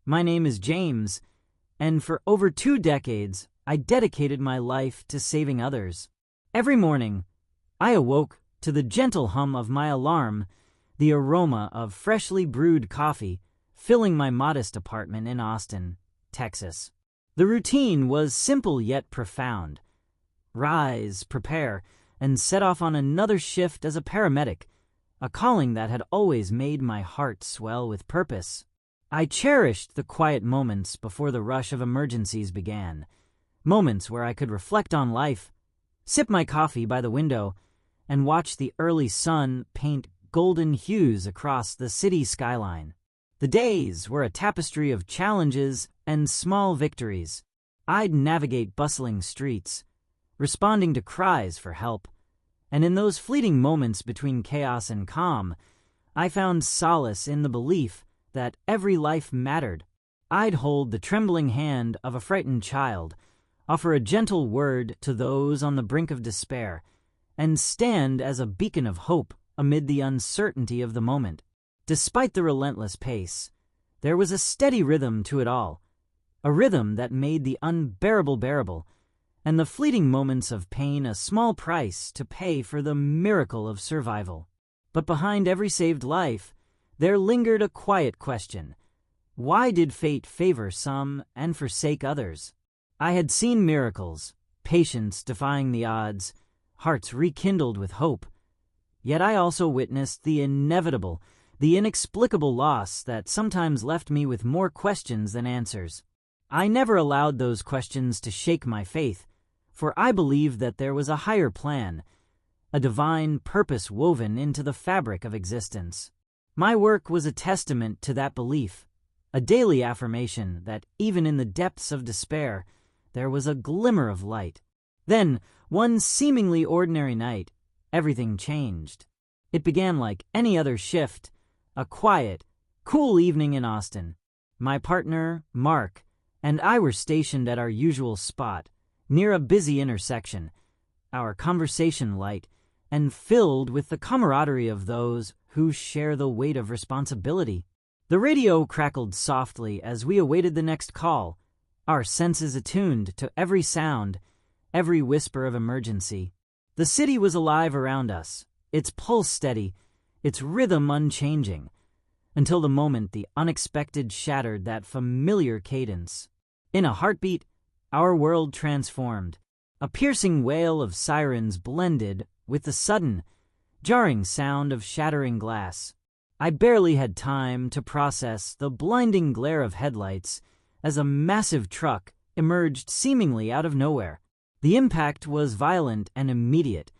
My name is James, and for over 2 decades, I dedicated my life to saving others. Every morning, I awoke to the gentle hum of my alarm, the aroma of freshly brewed coffee filling my modest apartment in Austin, Texas. The routine was simple yet profound. Rise, prepare, and set off on another shift as a paramedic, a calling that had always made my heart swell with purpose. I cherished the quiet moments before the rush of emergencies began, moments where I could reflect on life, sip my coffee by the window, and watch the early sun paint golden hues across the city skyline. The days were a tapestry of challenges and small victories. I'd navigate bustling streets, responding to cries for help, and in those fleeting moments between chaos and calm, I found solace in the belief that every life mattered. I'd hold the trembling hand of a frightened child, offer a gentle word to those on the brink of despair, and stand as a beacon of hope amid the uncertainty of the moment. Despite the relentless pace, there was a steady rhythm to it all, a rhythm that made the unbearable bearable, and the fleeting moments of pain a small price to pay for the miracle of survival. But behind every saved life, there lingered a quiet question. Why did fate favor some and forsake others? I had seen miracles, patience defying the odds, hearts rekindled with hope. Yet I also witnessed the inevitable, the inexplicable loss that sometimes left me with more questions than answers. I never allowed those questions to shake my faith, for I believed that there was a higher plan, a divine purpose woven into the fabric of existence. My work was a testament to that belief, a daily affirmation that even in the depths of despair, there was a glimmer of light. Then, one seemingly ordinary night, everything changed. It began like any other shift, a quiet, cool evening in Austin. My partner, Mark, and I were stationed at our usual spot, near a busy intersection, our conversation light and filled with the camaraderie of those who share the weight of responsibility. The radio crackled softly as we awaited the next call, our senses attuned to every sound, every whisper of emergency. The city was alive around us, its pulse steady, its rhythm unchanging, until the moment the unexpected shattered that familiar cadence. In a heartbeat, our world transformed. A piercing wail of sirens blended with the sudden, jarring sound of shattering glass. I barely had time to process the blinding glare of headlights as a massive truck emerged seemingly out of nowhere. The impact was violent and immediate,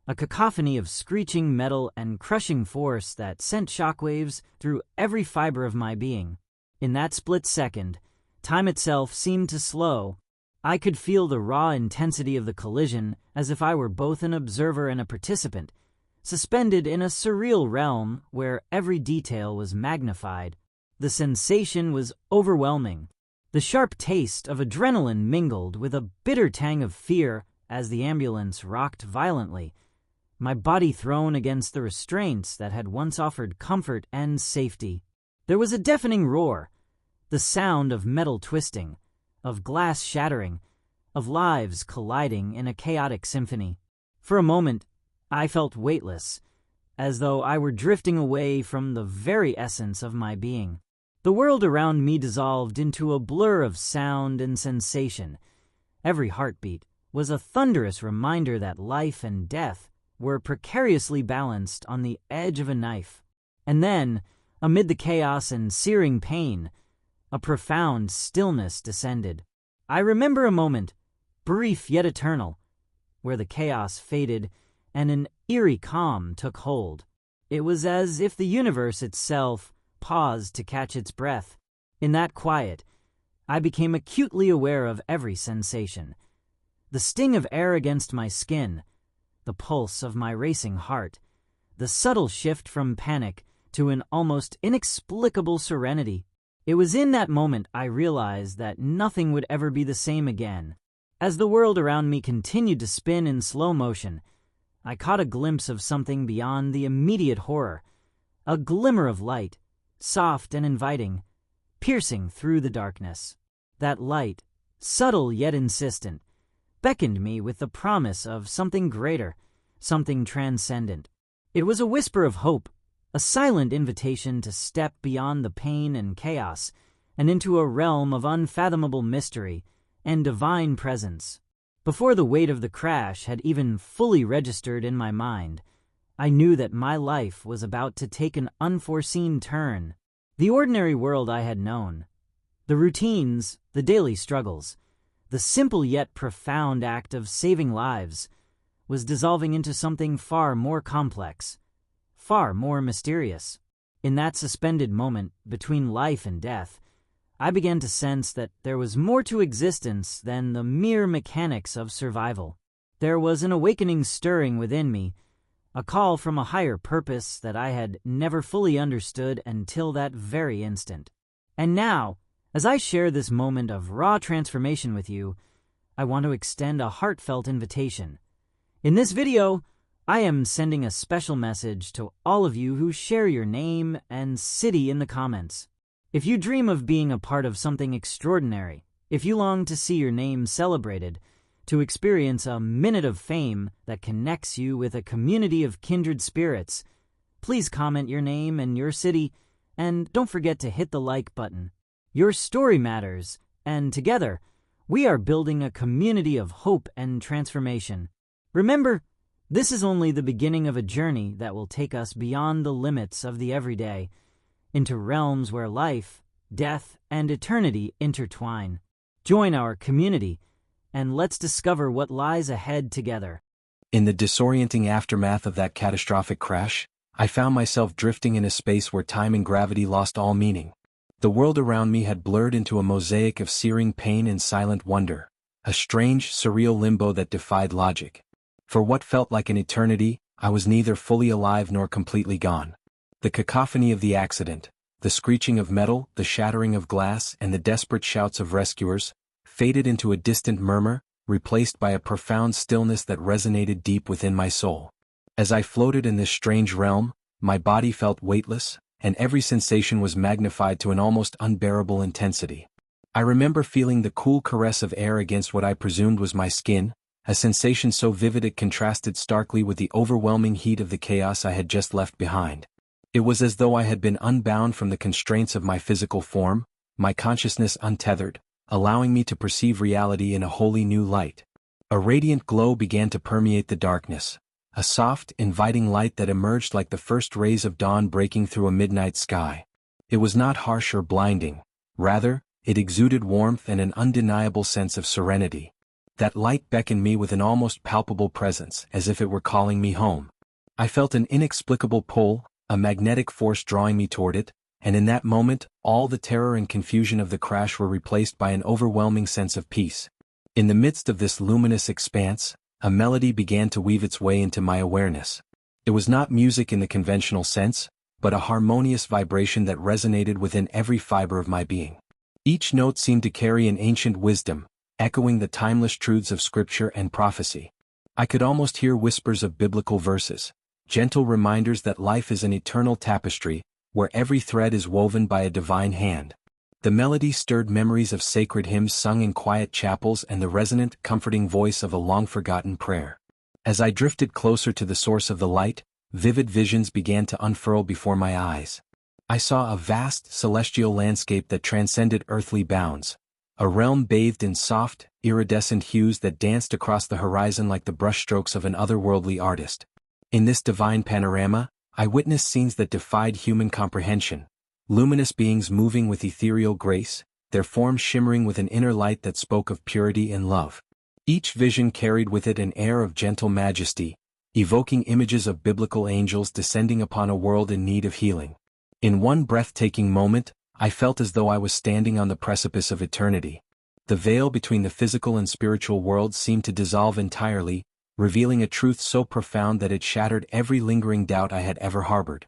a cacophony of screeching metal and crushing force that sent shockwaves through every fiber of my being. In that split second, time itself seemed to slow. I could feel the raw intensity of the collision as if I were both an observer and a participant, suspended in a surreal realm where every detail was magnified. The sensation was overwhelming. The sharp taste of adrenaline mingled with a bitter tang of fear as the ambulance rocked violently, my body thrown against the restraints that had once offered comfort and safety. There was a deafening roar, the sound of metal twisting, of glass shattering, of lives colliding in a chaotic symphony. For a moment, I felt weightless, as though I were drifting away from the very essence of my being. The world around me dissolved into a blur of sound and sensation. Every heartbeat was a thunderous reminder that life and death were precariously balanced on the edge of a knife. And then, amid the chaos and searing pain, a profound stillness descended. I remember a moment, brief yet eternal, where the chaos faded and an eerie calm took hold. It was as if the universe itself paused to catch its breath. In that quiet, I became acutely aware of every sensation. The sting of air against my skin, the pulse of my racing heart, the subtle shift from panic to an almost inexplicable serenity. It was in that moment I realized that nothing would ever be the same again. As the world around me continued to spin in slow motion, I caught a glimpse of something beyond the immediate horror, a glimmer of light, soft and inviting, piercing through the darkness. That light, subtle yet insistent, beckoned me with the promise of something greater, something transcendent. It was a whisper of hope, a silent invitation to step beyond the pain and chaos and into a realm of unfathomable mystery and divine presence. Before the weight of the crash had even fully registered in my mind, I knew that my life was about to take an unforeseen turn. The ordinary world I had known, the routines, the daily struggles, the simple yet profound act of saving lives, was dissolving into something far more complex, far more mysterious. In that suspended moment between life and death, I began to sense that there was more to existence than the mere mechanics of survival. There was an awakening stirring within me, a call from a higher purpose that I had never fully understood until that very instant. And now, as I share this moment of raw transformation with you, I want to extend a heartfelt invitation. In this video, I am sending a special message to all of you who share your name and city in the comments. If you dream of being a part of something extraordinary, if you long to see your name celebrated, to experience a minute of fame that connects you with a community of kindred spirits, please comment your name and your city, and don't forget to hit the like button. Your story matters, and together, we are building a community of hope and transformation. Remember, this is only the beginning of a journey that will take us beyond the limits of the everyday, into realms where life, death, and eternity intertwine. Join our community, and let's discover what lies ahead together. In the disorienting aftermath of that catastrophic crash, I found myself drifting in a space where time and gravity lost all meaning. The world around me had blurred into a mosaic of searing pain and silent wonder, a strange, surreal limbo that defied logic. For what felt like an eternity, I was neither fully alive nor completely gone. The cacophony of the accident, the screeching of metal, the shattering of glass, and the desperate shouts of rescuers, faded into a distant murmur, replaced by a profound stillness that resonated deep within my soul. As I floated in this strange realm, my body felt weightless, and every sensation was magnified to an almost unbearable intensity. I remember feeling the cool caress of air against what I presumed was my skin, a sensation so vivid it contrasted starkly with the overwhelming heat of the chaos I had just left behind. It was as though I had been unbound from the constraints of my physical form, my consciousness untethered, allowing me to perceive reality in a wholly new light. A radiant glow began to permeate the darkness, a soft, inviting light that emerged like the first rays of dawn breaking through a midnight sky. It was not harsh or blinding, rather, it exuded warmth and an undeniable sense of serenity. That light beckoned me with an almost palpable presence, as if it were calling me home. I felt an inexplicable pull, a magnetic force drawing me toward it, and in that moment, all the terror and confusion of the crash were replaced by an overwhelming sense of peace. In the midst of this luminous expanse, a melody began to weave its way into my awareness. It was not music in the conventional sense, but a harmonious vibration that resonated within every fiber of my being. Each note seemed to carry an ancient wisdom, echoing the timeless truths of scripture and prophecy. I could almost hear whispers of biblical verses, gentle reminders that life is an eternal tapestry, where every thread is woven by a divine hand. The melody stirred memories of sacred hymns sung in quiet chapels and the resonant, comforting voice of a long-forgotten prayer. As I drifted closer to the source of the light, vivid visions began to unfurl before my eyes. I saw a vast, celestial landscape that transcended earthly bounds, a realm bathed in soft, iridescent hues that danced across the horizon like the brushstrokes of an otherworldly artist. In this divine panorama, I witnessed scenes that defied human comprehension. Luminous beings moving with ethereal grace, their forms shimmering with an inner light that spoke of purity and love. Each vision carried with it an air of gentle majesty, evoking images of biblical angels descending upon a world in need of healing. In one breathtaking moment, I felt as though I was standing on the precipice of eternity. The veil between the physical and spiritual worlds seemed to dissolve entirely, revealing a truth so profound that it shattered every lingering doubt I had ever harbored.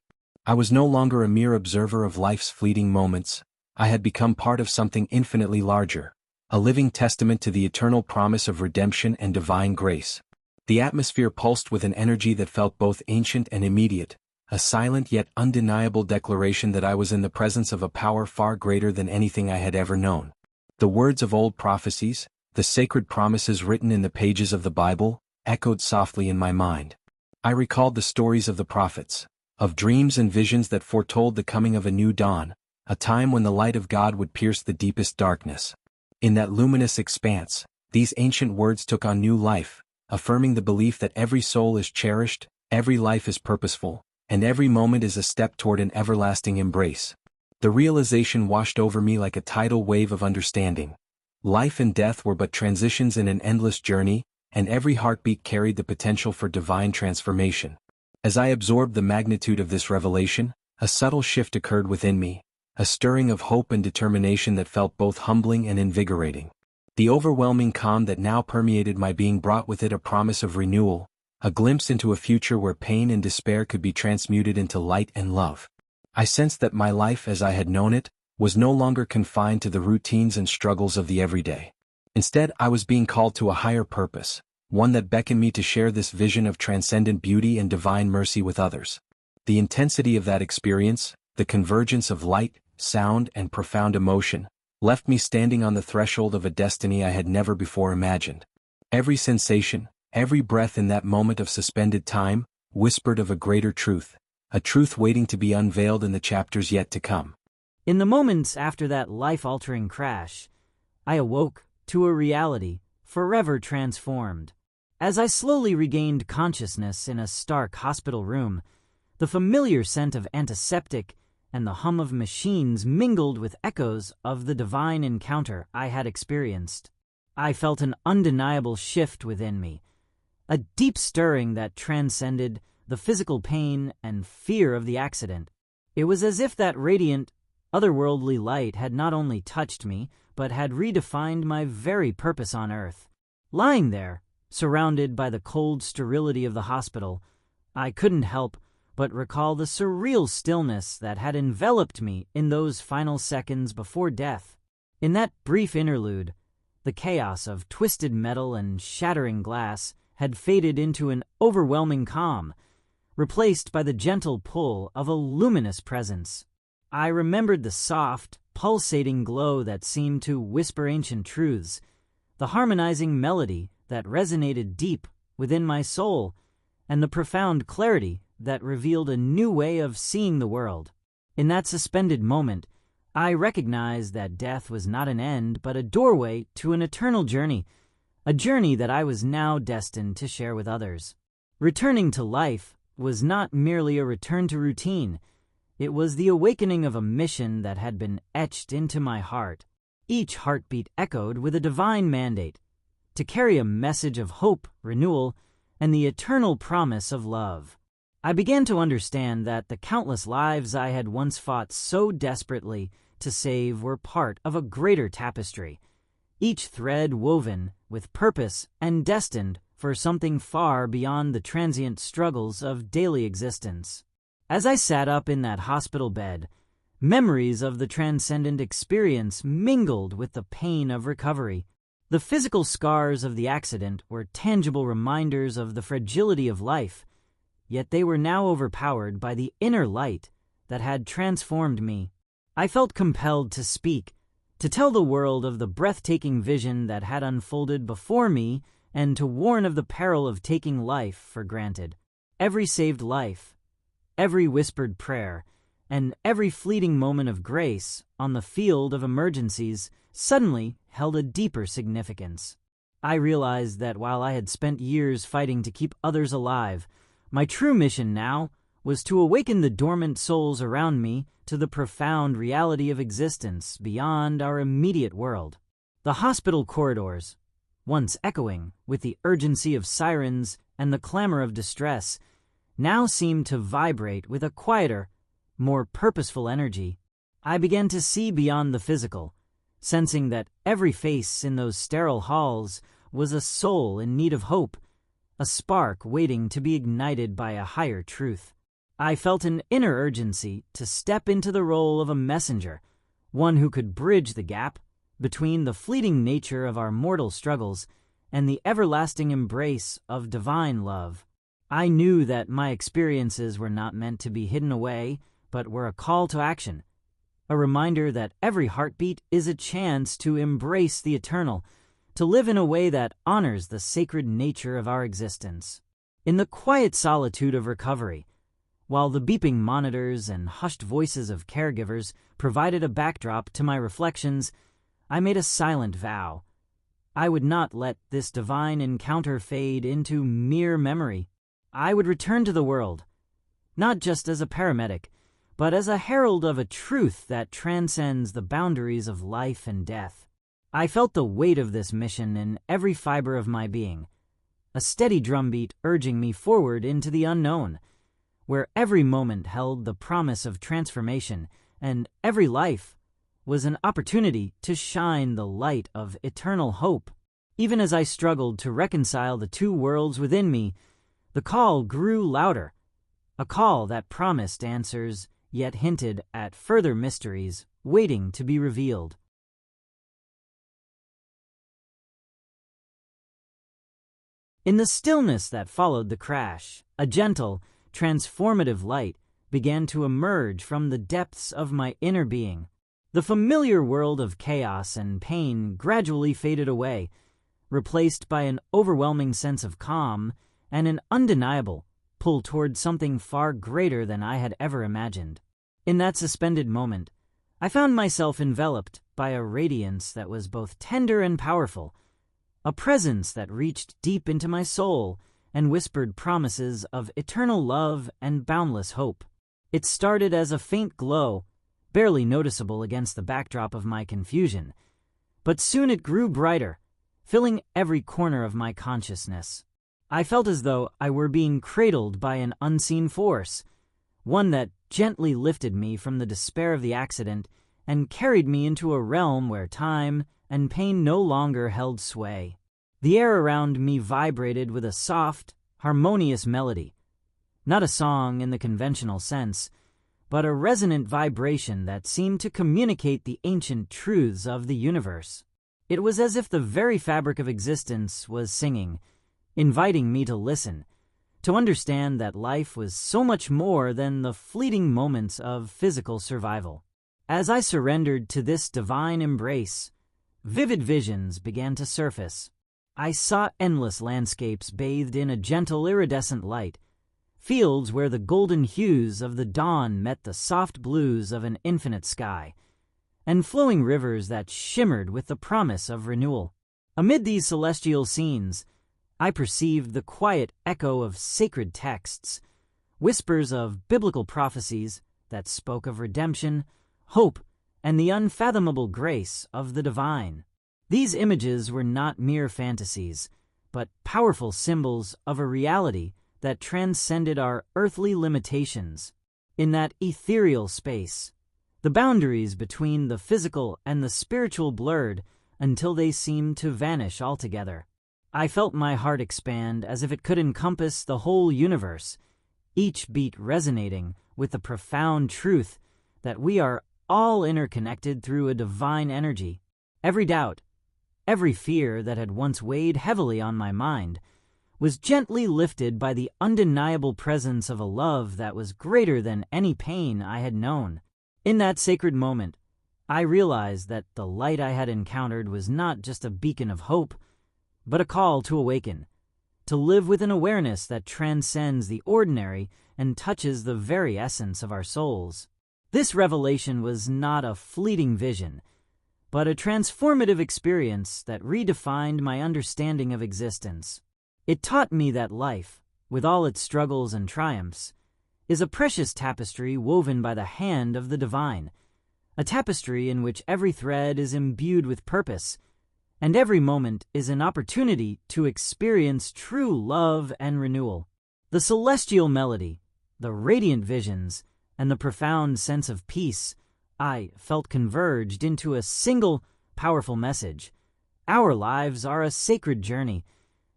I was no longer a mere observer of life's fleeting moments. I had become part of something infinitely larger, a living testament to the eternal promise of redemption and divine grace. The atmosphere pulsed with an energy that felt both ancient and immediate, a silent yet undeniable declaration that I was in the presence of a power far greater than anything I had ever known. The words of old prophecies, the sacred promises written in the pages of the Bible, echoed softly in my mind. I recalled the stories of the prophets, of dreams and visions that foretold the coming of a new dawn, a time when the light of God would pierce the deepest darkness. In that luminous expanse, these ancient words took on new life, affirming the belief that every soul is cherished, every life is purposeful, and every moment is a step toward an everlasting embrace. The realization washed over me like a tidal wave of understanding. Life and death were but transitions in an endless journey, and every heartbeat carried the potential for divine transformation. As I absorbed the magnitude of this revelation, a subtle shift occurred within me, a stirring of hope and determination that felt both humbling and invigorating. The overwhelming calm that now permeated my being brought with it a promise of renewal, a glimpse into a future where pain and despair could be transmuted into light and love. I sensed that my life as I had known it was no longer confined to the routines and struggles of the everyday. Instead, I was being called to a higher purpose, one that beckoned me to share this vision of transcendent beauty and divine mercy with others. The intensity of that experience, the convergence of light, sound, and profound emotion, left me standing on the threshold of a destiny I had never before imagined. Every sensation, every breath in that moment of suspended time, whispered of a greater truth, a truth waiting to be unveiled in the chapters yet to come. In the moments after that life-altering crash, I awoke to a reality forever transformed. As I slowly regained consciousness in a stark hospital room, the familiar scent of antiseptic and the hum of machines mingled with echoes of the divine encounter I had experienced. I felt an undeniable shift within me, a deep stirring that transcended the physical pain and fear of the accident. It was as if that radiant, otherworldly light had not only touched me, but had redefined my very purpose on Earth. Lying there, surrounded by the cold sterility of the hospital, I couldn't help but recall the surreal stillness that had enveloped me in those final seconds before death. In that brief interlude, the chaos of twisted metal and shattering glass had faded into an overwhelming calm, replaced by the gentle pull of a luminous presence. I remembered the soft, pulsating glow that seemed to whisper ancient truths, the harmonizing melody that resonated deep within my soul, and the profound clarity that revealed a new way of seeing the world. In that suspended moment, I recognized that death was not an end, but a doorway to an eternal journey, a journey that I was now destined to share with others. Returning to life was not merely a return to routine. It was the awakening of a mission that had been etched into my heart. Each heartbeat echoed with a divine mandate, to carry a message of hope, renewal, and the eternal promise of love. I began to understand that the countless lives I had once fought so desperately to save were part of a greater tapestry, each thread woven with purpose and destined for something far beyond the transient struggles of daily existence. As I sat up in that hospital bed, memories of the transcendent experience mingled with the pain of recovery. The physical scars of the accident were tangible reminders of the fragility of life, yet they were now overpowered by the inner light that had transformed me. I felt compelled to speak, to tell the world of the breathtaking vision that had unfolded before me and to warn of the peril of taking life for granted. Every saved life, every whispered prayer, and every fleeting moment of grace on the field of emergencies suddenly held a deeper significance. I realized that while I had spent years fighting to keep others alive, my true mission now was to awaken the dormant souls around me to the profound reality of existence beyond our immediate world. The hospital corridors, once echoing with the urgency of sirens and the clamor of distress, now seemed to vibrate with a quieter, more purposeful energy. I began to see beyond the physical, sensing that every face in those sterile halls was a soul in need of hope, a spark waiting to be ignited by a higher truth. I felt an inner urgency to step into the role of a messenger, one who could bridge the gap between the fleeting nature of our mortal struggles and the everlasting embrace of divine love. I knew that my experiences were not meant to be hidden away, but were a call to action, a reminder that every heartbeat is a chance to embrace the eternal, to live in a way that honors the sacred nature of our existence. In the quiet solitude of recovery, while the beeping monitors and hushed voices of caregivers provided a backdrop to my reflections, I made a silent vow. I would not let this divine encounter fade into mere memory. I would return to the world, not just as a paramedic, but as a herald of a truth that transcends the boundaries of life and death. I felt the weight of this mission in every fiber of my being, a steady drumbeat urging me forward into the unknown, where every moment held the promise of transformation and every life was an opportunity to shine the light of eternal hope. Even as I struggled to reconcile the two worlds within me, the call grew louder, a call that promised answers yet hinted at further mysteries waiting to be revealed. In the stillness that followed the crash, a gentle, transformative light began to emerge from the depths of my inner being. The familiar world of chaos and pain gradually faded away, replaced by an overwhelming sense of calm and an undeniable pull toward something far greater than I had ever imagined. In that suspended moment, I found myself enveloped by a radiance that was both tender and powerful, a presence that reached deep into my soul and whispered promises of eternal love and boundless hope. It started as a faint glow, barely noticeable against the backdrop of my confusion, but soon it grew brighter, filling every corner of my consciousness. I felt as though I were being cradled by an unseen force, one that gently lifted me from the despair of the accident and carried me into a realm where time and pain no longer held sway. The air around me vibrated with a soft, harmonious melody, not a song in the conventional sense, but a resonant vibration that seemed to communicate the ancient truths of the universe. It was as if the very fabric of existence was singing, inviting me to listen, to understand that life was so much more than the fleeting moments of physical survival. As I surrendered to this divine embrace, vivid visions began to surface. I saw endless landscapes bathed in a gentle iridescent light, fields where the golden hues of the dawn met the soft blues of an infinite sky, and flowing rivers that shimmered with the promise of renewal. Amid these celestial scenes, I perceived the quiet echo of sacred texts, whispers of biblical prophecies that spoke of redemption, hope, and the unfathomable grace of the divine. These images were not mere fantasies, but powerful symbols of a reality that transcended our earthly limitations. In that ethereal space, the boundaries between the physical and the spiritual blurred until they seemed to vanish altogether. I felt my heart expand as if it could encompass the whole universe, each beat resonating with the profound truth that we are all interconnected through a divine energy. Every doubt, every fear that had once weighed heavily on my mind was gently lifted by the undeniable presence of a love that was greater than any pain I had known. In that sacred moment, I realized that the light I had encountered was not just a beacon of hope, but a call to awaken, to live with an awareness that transcends the ordinary and touches the very essence of our souls. This revelation was not a fleeting vision, but a transformative experience that redefined my understanding of existence. It taught me that life, with all its struggles and triumphs, is a precious tapestry woven by the hand of the divine, a tapestry in which every thread is imbued with purpose, and every moment is an opportunity to experience true love and renewal. The celestial melody, the radiant visions, and the profound sense of peace I felt converged into a single, powerful message. Our lives are a sacred journey,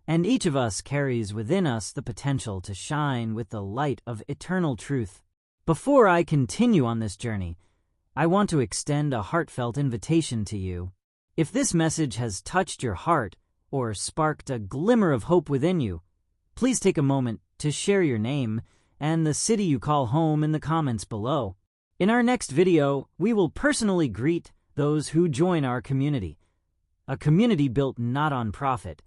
and each of us carries within us the potential to shine with the light of eternal truth. Before I continue on this journey, I want to extend a heartfelt invitation to you. If this message has touched your heart or sparked a glimmer of hope within you, please take a moment to share your name and the city you call home in the comments below. In our next video, we will personally greet those who join our community. A community built not on profit,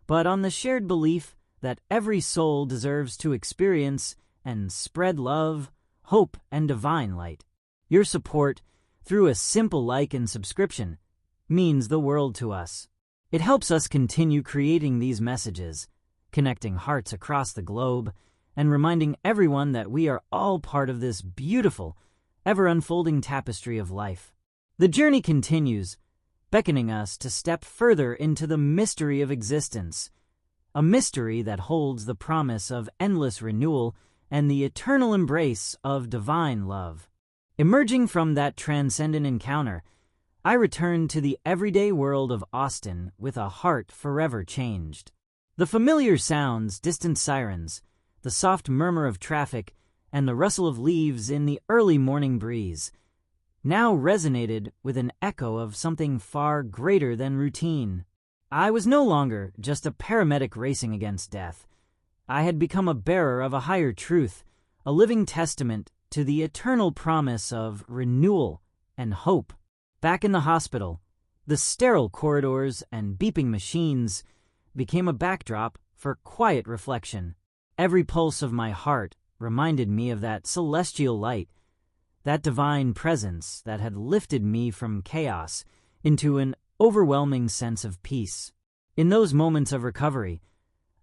but on the shared belief that every soul deserves to experience and spread love, hope, and divine light. Your support, through a simple like and subscription, means the world to us. It helps us continue creating these messages, connecting hearts across the globe, and reminding everyone that we are all part of this beautiful, ever-unfolding tapestry of life. The journey continues, beckoning us to step further into the mystery of existence, a mystery that holds the promise of endless renewal and the eternal embrace of divine love. Emerging from that transcendent encounter, I returned to the everyday world of Austin with a heart forever changed. The familiar sounds, distant sirens, the soft murmur of traffic, and the rustle of leaves in the early morning breeze now resonated with an echo of something far greater than routine. I was no longer just a paramedic racing against death. I had become a bearer of a higher truth, a living testament to the eternal promise of renewal and hope. Back in the hospital, the sterile corridors and beeping machines became a backdrop for quiet reflection. Every pulse of my heart reminded me of that celestial light, that divine presence that had lifted me from chaos into an overwhelming sense of peace. In those moments of recovery,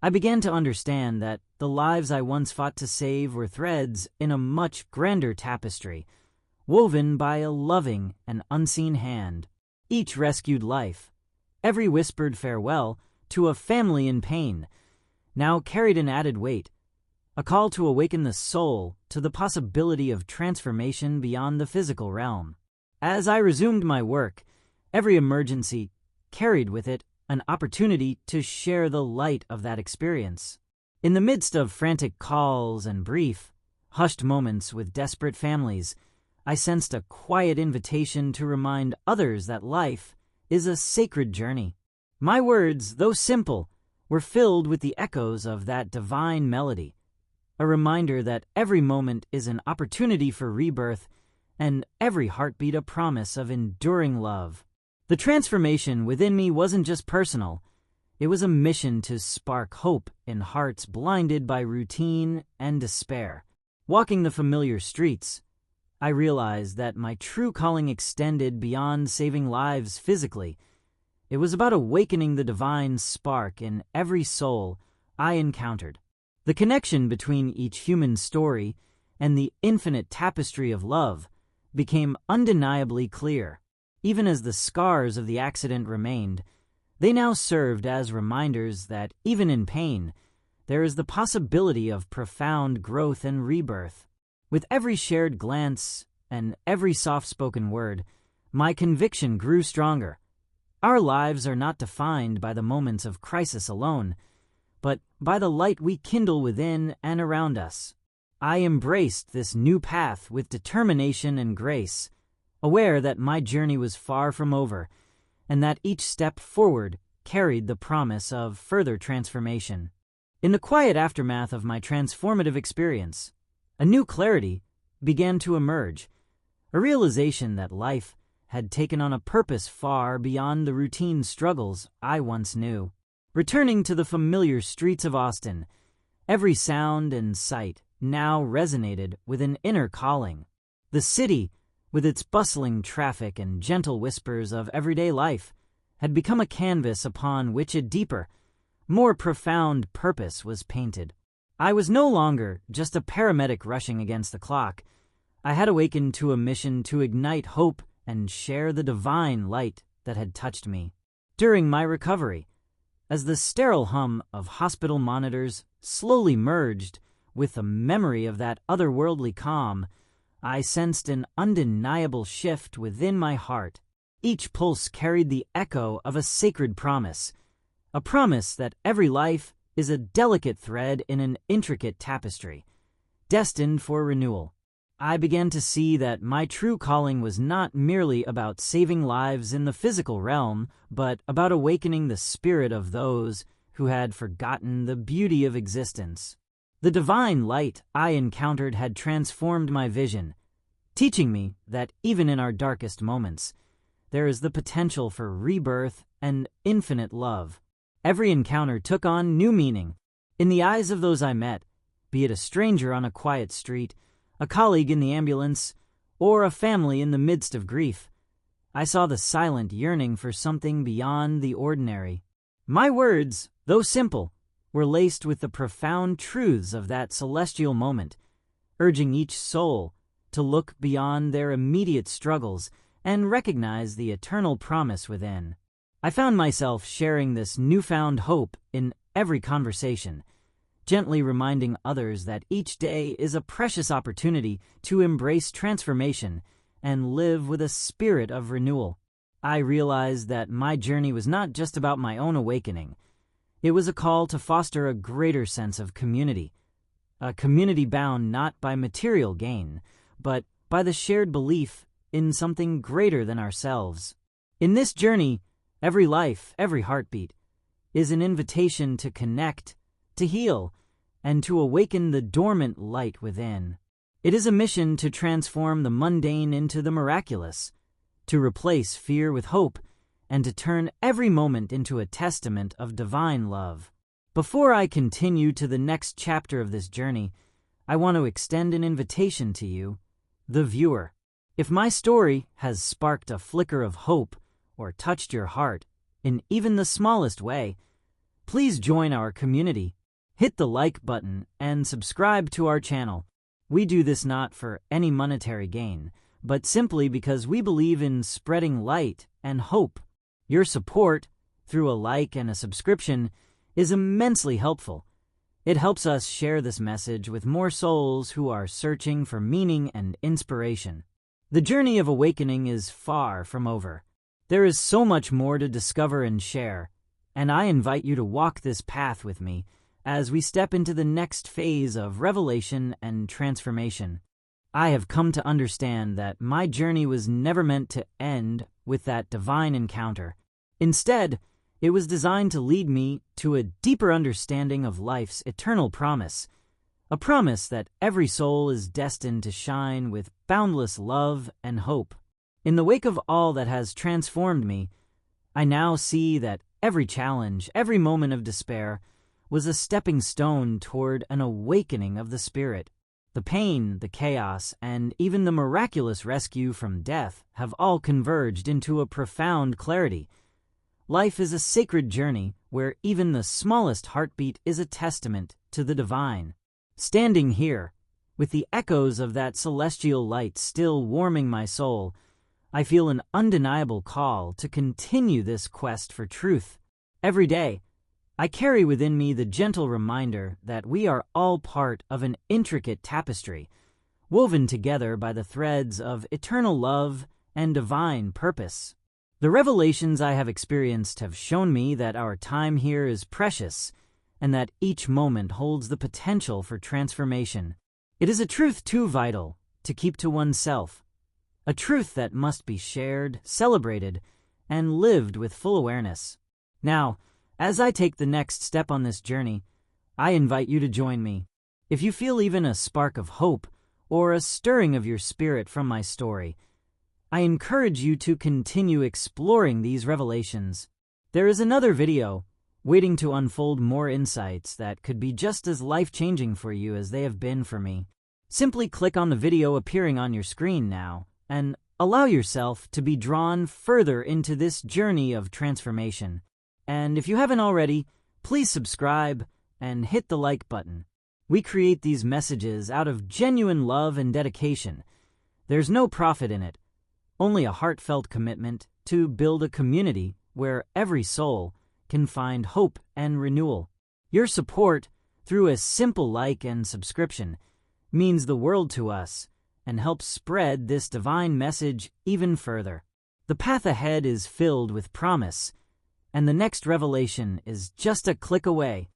I began to understand that the lives I once fought to save were threads in a much grander tapestry, woven by a loving and unseen hand. Each rescued life, every whispered farewell to a family in pain, now carried an added weight, a call to awaken the soul to the possibility of transformation beyond the physical realm. As I resumed my work, every emergency carried with it an opportunity to share the light of that experience. In the midst of frantic calls and brief, hushed moments with desperate families, I sensed a quiet invitation to remind others that life is a sacred journey. My words, though simple, were filled with the echoes of that divine melody, a reminder that every moment is an opportunity for rebirth and every heartbeat a promise of enduring love. The transformation within me wasn't just personal. It was a mission to spark hope in hearts blinded by routine and despair. Walking the familiar streets, I realized that my true calling extended beyond saving lives physically. It was about awakening the divine spark in every soul I encountered. The connection between each human story and the infinite tapestry of love became undeniably clear. Even as the scars of the accident remained, they now served as reminders that even in pain, there is the possibility of profound growth and rebirth. With every shared glance and every soft-spoken word, my conviction grew stronger. Our lives are not defined by the moments of crisis alone, but by the light we kindle within and around us. I embraced this new path with determination and grace, aware that my journey was far from over, and that each step forward carried the promise of further transformation. In the quiet aftermath of my transformative experience, a new clarity began to emerge, a realization that life had taken on a purpose far beyond the routine struggles I once knew. Returning to the familiar streets of Austin, every sound and sight now resonated with an inner calling. The city, with its bustling traffic and gentle whispers of everyday life, had become a canvas upon which a deeper, more profound purpose was painted. I was no longer just a paramedic rushing against the clock. I had awakened to a mission to ignite hope and share the divine light that had touched me. During my recovery, as the sterile hum of hospital monitors slowly merged with the memory of that otherworldly calm, I sensed an undeniable shift within my heart. Each pulse carried the echo of a sacred promise, a promise that every life is a delicate thread in an intricate tapestry, destined for renewal. I began to see that my true calling was not merely about saving lives in the physical realm, but about awakening the spirit of those who had forgotten the beauty of existence. The divine light I encountered had transformed my vision, teaching me that even in our darkest moments, there is the potential for rebirth and infinite love. Every encounter took on new meaning. In the eyes of those I met, be it a stranger on a quiet street, a colleague in the ambulance, or a family in the midst of grief, I saw the silent yearning for something beyond the ordinary. My words, though simple, were laced with the profound truths of that celestial moment, urging each soul to look beyond their immediate struggles and recognize the eternal promise within. I found myself sharing this newfound hope in every conversation, gently reminding others that each day is a precious opportunity to embrace transformation and live with a spirit of renewal. I realized that my journey was not just about my own awakening. It was a call to foster a greater sense of community, a community bound not by material gain, but by the shared belief in something greater than ourselves. In this journey, every life, every heartbeat, is an invitation to connect, to heal, and to awaken the dormant light within. It is a mission to transform the mundane into the miraculous, to replace fear with hope, and to turn every moment into a testament of divine love. Before I continue to the next chapter of this journey, I want to extend an invitation to you, the viewer. If my story has sparked a flicker of hope or touched your heart in even the smallest way, please join our community. Hit the like button and subscribe to our channel. We do this not for any monetary gain, but simply because we believe in spreading light and hope. Your support, through a like and a subscription, is immensely helpful. It helps us share this message with more souls who are searching for meaning and inspiration. The journey of awakening is far from over. There is so much more to discover and share, and I invite you to walk this path with me as we step into the next phase of revelation and transformation. I have come to understand that my journey was never meant to end with that divine encounter. Instead, it was designed to lead me to a deeper understanding of life's eternal promise, a promise that every soul is destined to shine with boundless love and hope. In the wake of all that has transformed me, I now see that every challenge, every moment of despair, was a stepping stone toward an awakening of the spirit. The pain, the chaos, and even the miraculous rescue from death have all converged into a profound clarity. Life is a sacred journey where even the smallest heartbeat is a testament to the divine. Standing here, with the echoes of that celestial light still warming my soul, I feel an undeniable call to continue this quest for truth. Every day, I carry within me the gentle reminder that we are all part of an intricate tapestry, woven together by the threads of eternal love and divine purpose. The revelations I have experienced have shown me that our time here is precious and that each moment holds the potential for transformation. It is a truth too vital to keep to oneself, a truth that must be shared, celebrated, and lived with full awareness. Now, as I take the next step on this journey, I invite you to join me. If you feel even a spark of hope or a stirring of your spirit from my story, I encourage you to continue exploring these revelations. There is another video waiting to unfold more insights that could be just as life-changing for you as they have been for me. Simply click on the video appearing on your screen now and allow yourself to be drawn further into this journey of transformation. And if you haven't already, please subscribe and hit the like button. We create these messages out of genuine love and dedication. There's no profit in it, only a heartfelt commitment to build a community where every soul can find hope and renewal. Your support, through a simple like and subscription, means the world to us and helps spread this divine message even further. The path ahead is filled with promise, and the next revelation is just a click away.